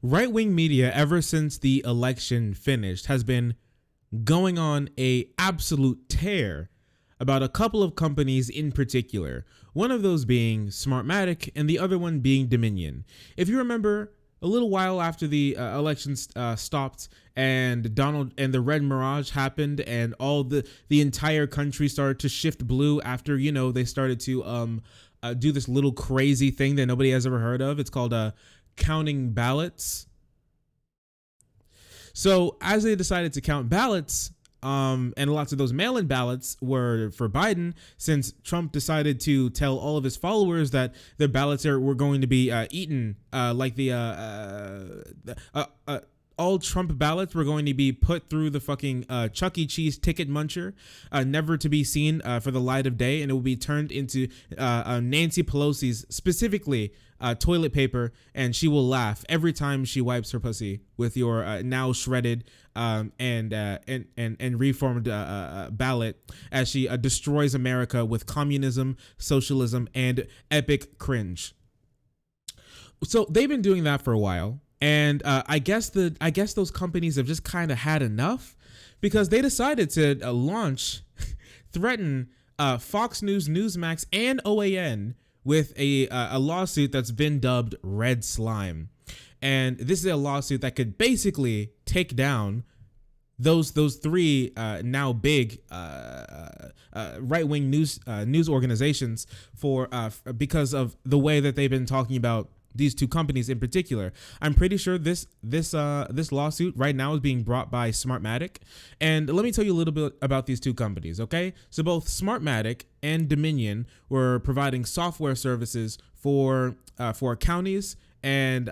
Right-wing media, ever since the election finished, has been going on a absolute tear about a couple of companies in particular. One of those being Smartmatic and the other one being Dominion. If you remember, a little while after the elections stopped and Donald and the Red Mirage happened and all the entire country started to shift blue after, you know, they started to do this little crazy thing that nobody has ever heard of. It's called counting ballots. So as they decided to count ballots, and lots of those mail-in ballots were for Biden, since Trump decided to tell all of his followers that their ballots were going to be eaten, like all Trump ballots were going to be put through the fucking Chuck E. Cheese ticket muncher, never to be seen for the light of day, and it will be turned into Nancy Pelosi's, specifically toilet paper, and she will laugh every time she wipes her pussy with your now shredded and reformed ballot, as she destroys America with communism, socialism, and epic cringe. So they've been doing that for a while. And I guess those companies have just kind of had enough, because they decided to threaten Fox News, Newsmax, and OANN with a lawsuit that's been dubbed Red Slime. And this is a lawsuit that could basically take down those three now big right-wing news organizations because of the way that they've been talking about these two companies in particular. I'm pretty sure this lawsuit right now is being brought by Smartmatic. And let me tell you a little bit about these two companies, okay? So both Smartmatic and Dominion were providing software services for counties and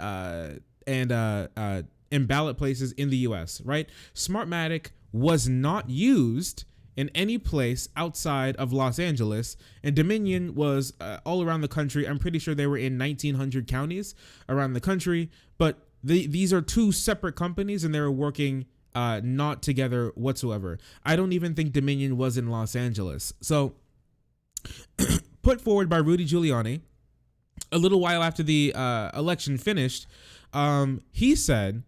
ballot places in the US, right? Smartmatic was not used in any place outside of Los Angeles, and Dominion was all around the country. I'm pretty sure they were in 1,900 counties around the country, but these are two separate companies, and they were working not together whatsoever. I don't even think Dominion was in Los Angeles. So put forward by Rudy Giuliani a little while after the election finished, he said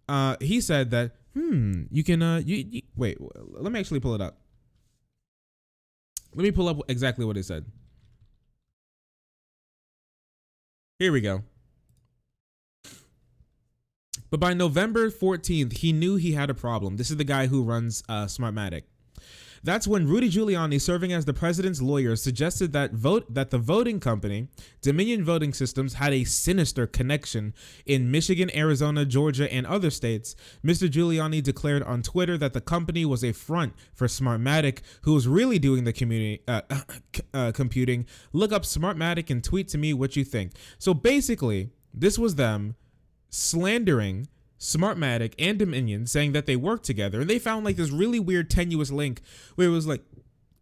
that you can wait, let me actually pull it up. Let me pull up exactly what he said. Here we go. But by November 14th, he knew he had a problem. This is the guy who runs Smartmatic. That's when Rudy Giuliani, serving as the president's lawyer, suggested that the voting company, Dominion Voting Systems, had a sinister connection in Michigan, Arizona, Georgia, and other states. Mr. Giuliani declared on Twitter that the company was a front for Smartmatic, who was really doing the computing. Look up Smartmatic and tweet to me what you think. So basically, this was them slandering Smartmatic and Dominion, saying that they work together, and they found like this really weird tenuous link where it was like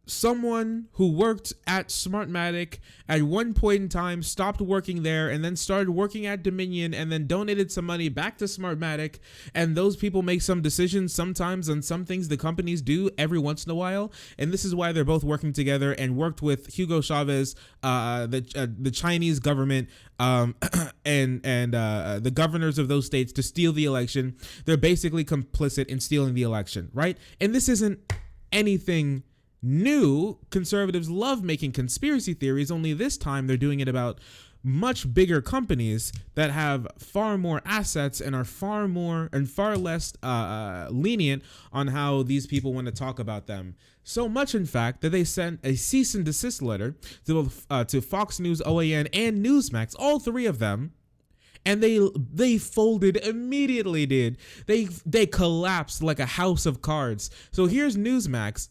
someone who worked at Smartmatic at one point in time stopped working there and then started working at Dominion and then donated some money back to Smartmatic, and those people make some decisions sometimes on some things the companies do every once in a while, and this is why they're both working together, and worked with Hugo Chavez, the Chinese government, and the governors of those states to steal the election. They're basically complicit in stealing the election, right? And this isn't anything new. Conservatives love making conspiracy theories, only this time they're doing it about much bigger companies that have far more assets and are far less lenient on how these people want to talk about them. So much, in fact, that they sent a cease and desist letter to Fox News, OAN, and Newsmax, all three of them, and they folded immediately, dude. They collapsed like a house of cards. So here's Newsmax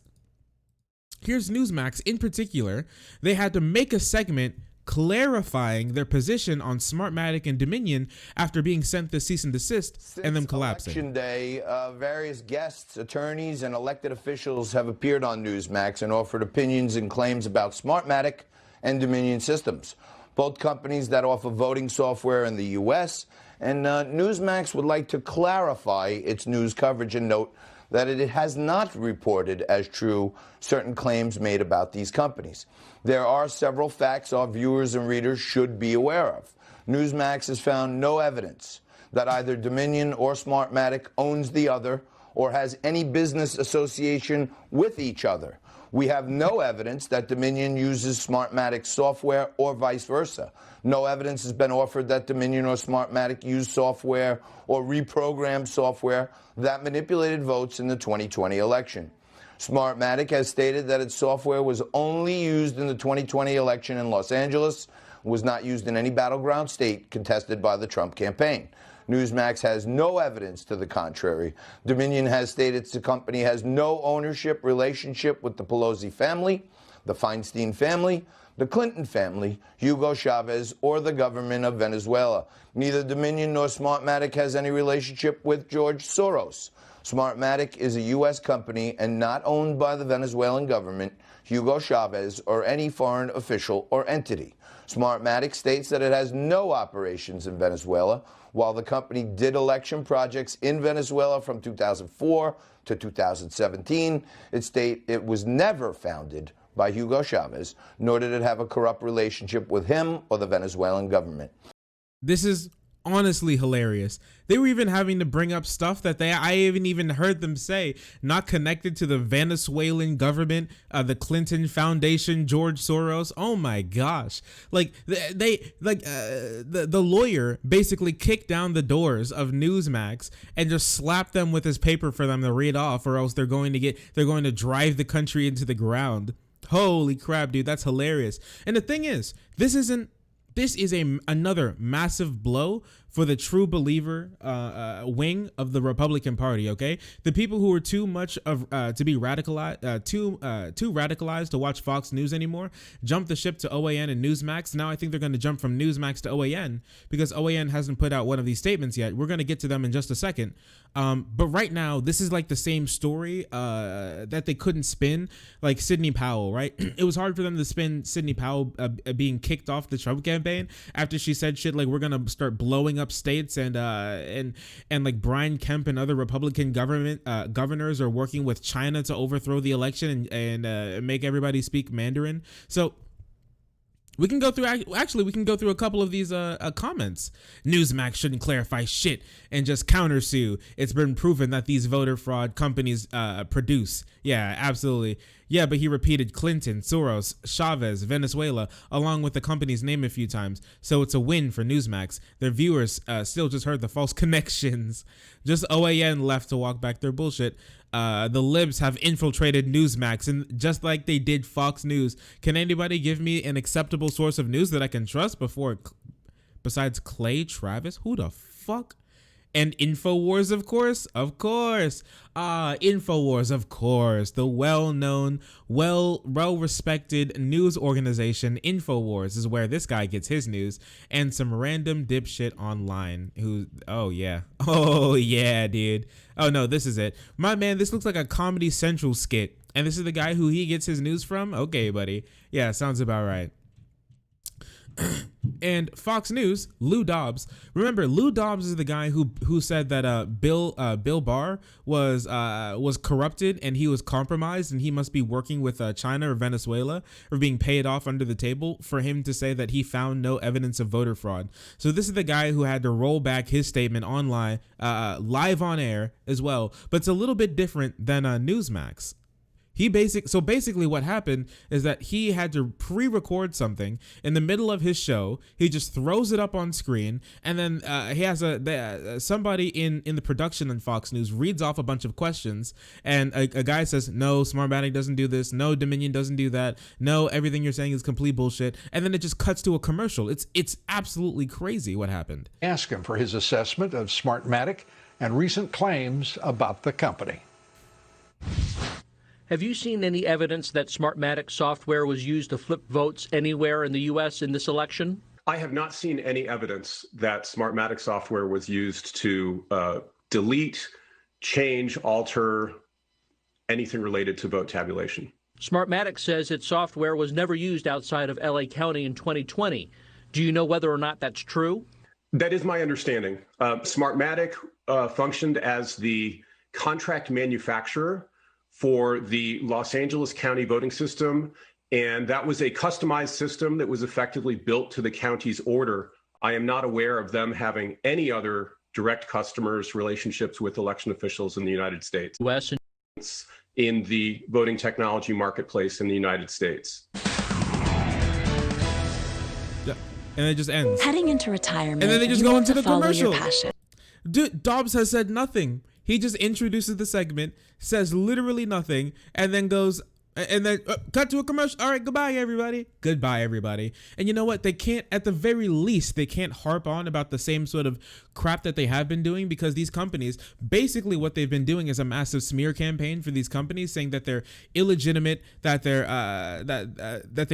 in particular. They had to make a segment clarifying their position on Smartmatic and Dominion after being sent the cease and desist and them collapsing. Election day, various guests, attorneys, and elected officials have appeared on Newsmax and offered opinions and claims about Smartmatic and Dominion Systems, both companies that offer voting software in the U.S. And Newsmax would like to clarify its news coverage and note that it has not reported as true certain claims made about these companies. There are several facts our viewers and readers should be aware of. Newsmax has found no evidence that either Dominion or Smartmatic owns the other or has any business association with each other. We have no evidence that Dominion uses Smartmatic software or vice versa. No evidence has been offered that Dominion or Smartmatic used software or reprogrammed software that manipulated votes in the 2020 election. Smartmatic has stated that its software was only used in the 2020 election in Los Angeles, was not used in any battleground state contested by the Trump campaign. Newsmax has no evidence to the contrary. Dominion has stated the company has no ownership relationship with the Pelosi family, the Feinstein family, the Clinton family, Hugo Chavez, or the government of Venezuela. Neither Dominion nor Smartmatic has any relationship with George Soros. Smartmatic is a U.S. company and not owned by the Venezuelan government, Hugo Chavez, or any foreign official or entity. Smartmatic states that it has no operations in Venezuela. While the company did election projects in Venezuela from 2004 to 2017, it was never founded by Hugo Chavez, nor did it have a corrupt relationship with him or the Venezuelan government. This is honestly hilarious. They were even having to bring up stuff that I haven't even heard them say, not connected to the Venezuelan government, the Clinton Foundation, George Soros. Oh my gosh. Like the lawyer basically kicked down the doors of Newsmax and just slapped them with his paper for them to read off, or else they're going to drive the country into the ground. Holy crap, dude, that's hilarious. And the thing is, this is another massive blow for the true believer wing of the Republican Party. Okay, the people who are too much of to be radicalized, too radicalized to watch Fox News anymore, jumped the ship to OAN and Newsmax. Now I think they're going to jump from Newsmax to OAN because OAN hasn't put out one of these statements yet. We're going to get to them in just a second. But right now, this is like the same story that they couldn't spin, like Sidney Powell, right? It was hard for them to spin Sidney Powell being kicked off the Trump campaign after she said shit like we're gonna start blowing up states and like Brian Kemp and other Republican governors are working with China to overthrow the election and make everybody speak Mandarin. So we can go through a couple of these comments. Newsmax shouldn't clarify shit and just countersue. It's been proven that these voter fraud companies produce. Yeah, absolutely. Yeah, but he repeated Clinton, Soros, Chavez, Venezuela, along with the company's name a few times. So it's a win for Newsmax. Their viewers still just heard the false connections. Just OAN left to walk back their bullshit. The libs have infiltrated Newsmax, and just like they did Fox News. Can anybody give me an acceptable source of news that I can trust besides Clay Travis? Who the fuck? And InfoWars, of course. InfoWars, of course. The well-known, well-respected news organization InfoWars is where this guy gets his news, and some random dipshit online oh yeah, dude. Oh no, this is it. My man, this looks like a Comedy Central skit, and this is the guy who he gets his news from? Okay, buddy. Yeah, sounds about right. And Fox News, Lou Dobbs. Remember, Lou Dobbs is the guy who said that Bill Barr was corrupted and he was compromised and he must be working with China or Venezuela or being paid off under the table for him to say that he found no evidence of voter fraud. So this is the guy who had to roll back his statement online, live on air as well. But it's a little bit different than Newsmax. So basically what happened is that he had to pre-record something in the middle of his show. He just throws it up on screen, and then he has somebody in the production on Fox News reads off a bunch of questions, and a guy says, no, Smartmatic doesn't do this, no, Dominion doesn't do that, no, everything you're saying is complete bullshit, and then it just cuts to a commercial. It's absolutely crazy what happened. Ask him for his assessment of Smartmatic and recent claims about the company. Have you seen any evidence that Smartmatic software was used to flip votes anywhere in the U.S. in this election? I have not seen any evidence that Smartmatic software was used to delete, change, alter anything related to vote tabulation. Smartmatic says its software was never used outside of L.A. County in 2020. Do you know whether or not that's true? That is my understanding. Smartmatic functioned as the contract manufacturer for the Los Angeles County voting system, and that was a customized system that was effectively built to the county's order. I am not aware of them having any other direct customers, relationships with election officials in the United States. US and in the voting technology marketplace in the United States. Yeah. And it just ends. Heading into retirement, And then they just you go want into to the follow commercial. your passion. Dude, Dobbs has said nothing. He just introduces the segment, says literally nothing, and then goes, and then cut to a commercial. All right, goodbye, everybody. Goodbye, everybody. And you know what? They can't, at the very least, they can't harp on about the same sort of crap that they have been doing, because these companies, basically what they've been doing is a massive smear campaign for these companies, saying that they're illegitimate, that they're that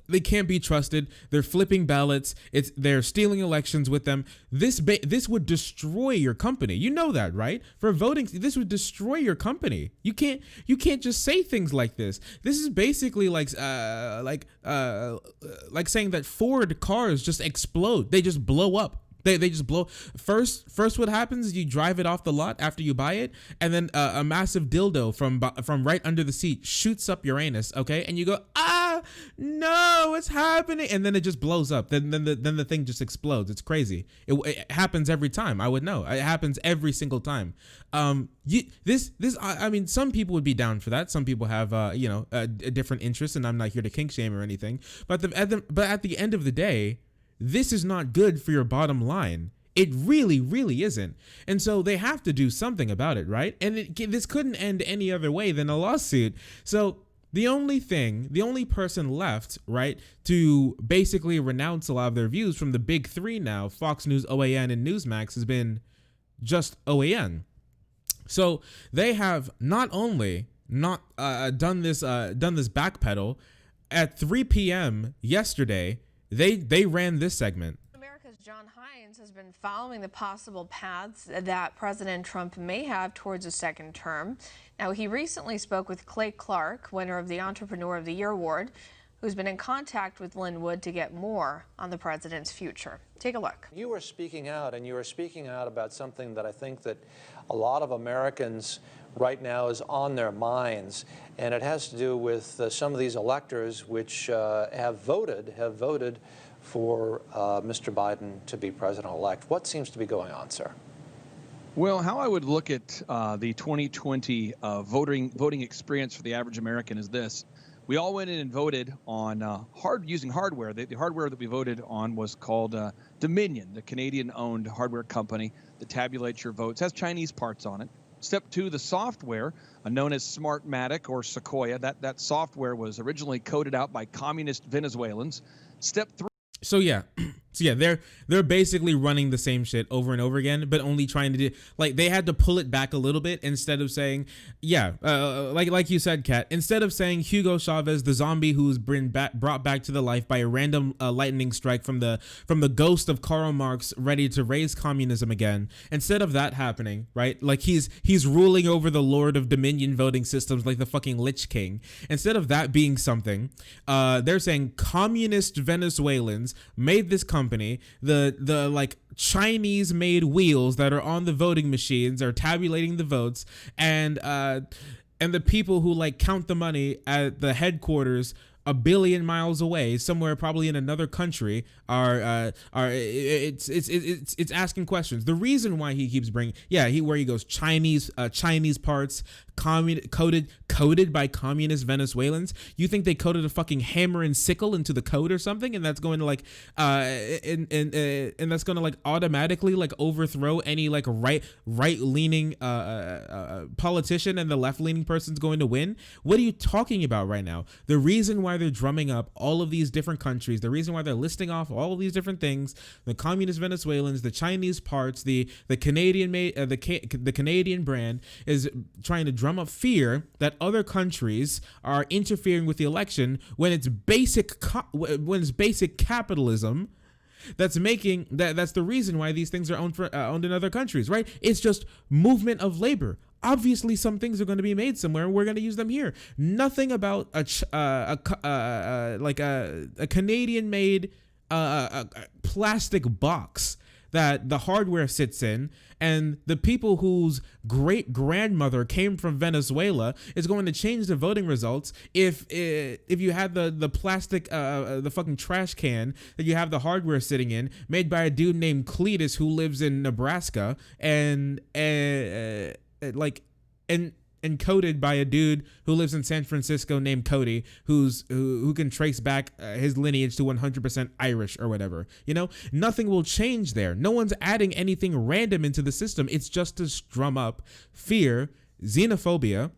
they can't be trusted. They're flipping ballots. They're stealing elections with them. This would destroy your company. You know that, right? For voting, this would destroy your company. You can't just say things like this. This is basically like saying that Ford cars just explode. They just blow up. They just blow. First what happens is you drive it off the lot after you buy it, and then a massive dildo from right under the seat shoots up your anus, okay? And you go, no, what's happening? And then it just blows up. Then the thing just explodes. It's crazy. It happens every time. I would know. It happens every single time. I mean, some people would be down for that. Some people have a different interest, and I'm not here to kink shame or anything. But at the end of the day, this is not good for your bottom line. It really, really isn't. And so they have to do something about it, right? And this couldn't end any other way than a lawsuit. So the only person left, right, to basically renounce a lot of their views from the big three now, Fox News, OAN, and Newsmax, has been just OAN. So they have not only not done this backpedal. At 3 p.m. yesterday, They ran this segment. America's John Hines has been following the possible paths that President Trump may have towards a second term. Now, he recently spoke with Clay Clark, winner of the Entrepreneur of the Year Award, who's been in contact with Lynn Wood to get more on the president's future. Take a look. You were speaking out, and you were speaking out about something that I think that a lot of Americans right now is on their minds, and it has to do with some of these electors which have voted for Mr. Biden to be president-elect. What seems to be going on, sir? Well, how I would look at the 2020 voting experience for the average American is this. We all went in and voted on using hardware. The hardware that we voted on was called Dominion, the Canadian-owned hardware company that tabulates your votes. It has Chinese parts on it. Step 2, the software, known as Smartmatic or Sequoia. That software was originally coded out by communist Venezuelans. Step 3. So yeah, they're basically running the same shit over and over again, but only trying to do, like, they had to pull it back a little bit instead of saying, like you said, Kat, instead of saying Hugo Chavez, the zombie who's been brought back to the life by a random lightning strike from the ghost of Karl Marx, ready to raise communism again. Instead of that happening, right? Like he's ruling over the Lord of Dominion voting systems like the fucking Lich King. Instead of that being something, they're saying communist Venezuelans made this company, the like Chinese made wheels that are on the voting machines are tabulating the votes, and the people who like count the money at the headquarters a billion miles away, somewhere probably in another country, it's asking questions. The reason why he keeps bringing, where he goes, Chinese parts, coded by communist Venezuelans. You think they coded a fucking hammer and sickle into the code or something, and that's going to like and that's going to like automatically like overthrow any like right leaning politician, and the left leaning person's going to win? What are you talking about right now? The reason why they're drumming up all of these different countries, the reason why they're listing off all of these different things, the communist Venezuelans, the Chinese parts, the Canadian made, the Canadian brand, is trying to drum up fear that other countries are interfering with the election when it's basic capitalism that's making that's the reason why these things are owned in other countries, right? It's just movement of labor. Obviously, some things are going to be made somewhere, and we're going to use them here. Nothing about a Canadian-made plastic box that the hardware sits in, and the people whose great grandmother came from Venezuela is going to change the voting results if you had the plastic the fucking trash can that you have the hardware sitting in, made by a dude named Cletus who lives in Nebraska, and encoded by a dude who lives in San Francisco named Cody, who can trace back his lineage to 100% Irish or whatever. You know, nothing will change there. No one's adding anything random into the system. It's just to drum up fear, xenophobia,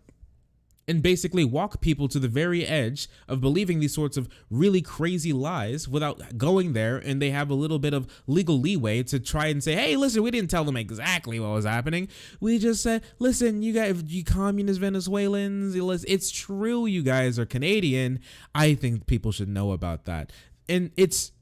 and basically walk people to the very edge of believing these sorts of really crazy lies without going there, and they have a little bit of legal leeway to try and say, hey, listen, we didn't tell them exactly what was happening. We just said, listen, you guys, you communist Venezuelans, it's true you guys are Canadian. I think people should know about that. And it's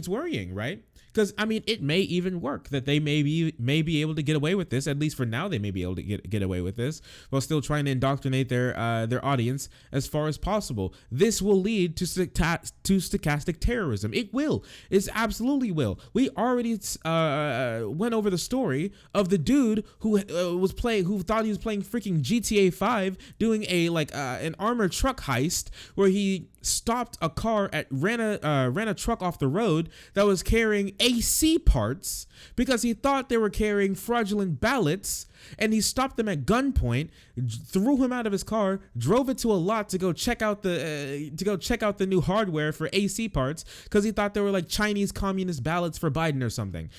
worrying, right? Because, I mean, it may even work that they may be able to get away with this. At least for now, they may be able to get away with this while still trying to indoctrinate their audience as far as possible. This will lead to stochastic terrorism. It will. It absolutely will. We already went over the story of the dude who thought he was playing freaking GTA 5, doing an armored truck heist where he stopped a car ran a truck off the road that was carrying AC parts because he thought they were carrying fraudulent ballots, and he stopped them at gunpoint, threw him out of his car, drove it to a lot to go check out the new hardware for AC parts because he thought they were like Chinese communist ballots for Biden or something.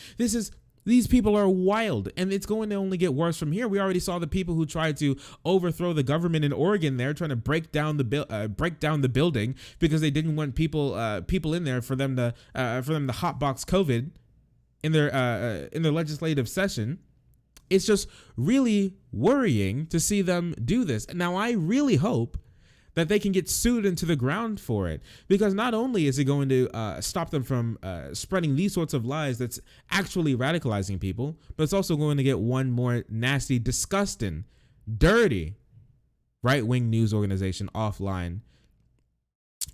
These people are wild, and it's going to only get worse from here. We already saw the people who tried to overthrow the government in Oregon there, trying to break down the building because they didn't want people in there for them to hotbox COVID in their legislative session. It's just really worrying to see them do this. Now, I really hope that they can get sued into the ground for it, because not only is it going to stop them from spreading these sorts of lies that's actually radicalizing people, but it's also going to get one more nasty, disgusting, dirty right-wing news organization offline.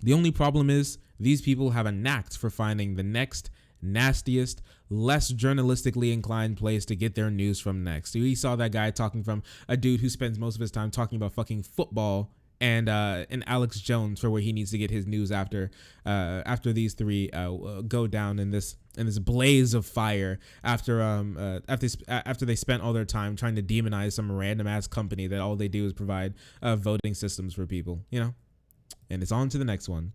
The only problem is these people have a knack for finding the next nastiest, less journalistically inclined place to get their news from next. So we saw that guy talking from a dude who spends most of his time talking about fucking football and Alex Jones for where he needs to get his news after these three go down in this blaze of fire after they spent all their time trying to demonize some random ass company that all they do is provide voting systems for people, you know. And it's on to the next one.